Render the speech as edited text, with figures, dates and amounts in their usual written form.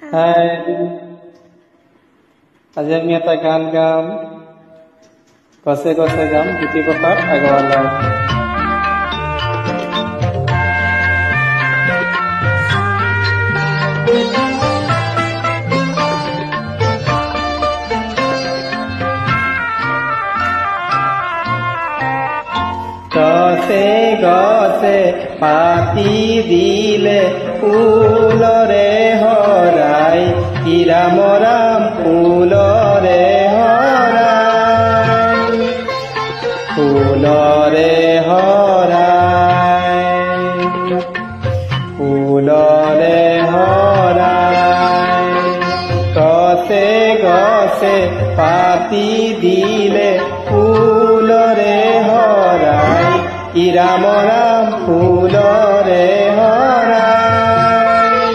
হাই আজি আমি এটা গান গাম গছে গছে যাম জ্যোতিপ্ৰসাদ আগৰৱালা গছে গছে পাতি দিলে ফুলৰে হৰাই কি ৰাম ৰাম ফুলৰে হৰাই ফুলৰে হৰাই ফুলৰে হৰাই গছে গছে পাতি দিলে ফুলৰে হৰাই কি ৰাম ৰাম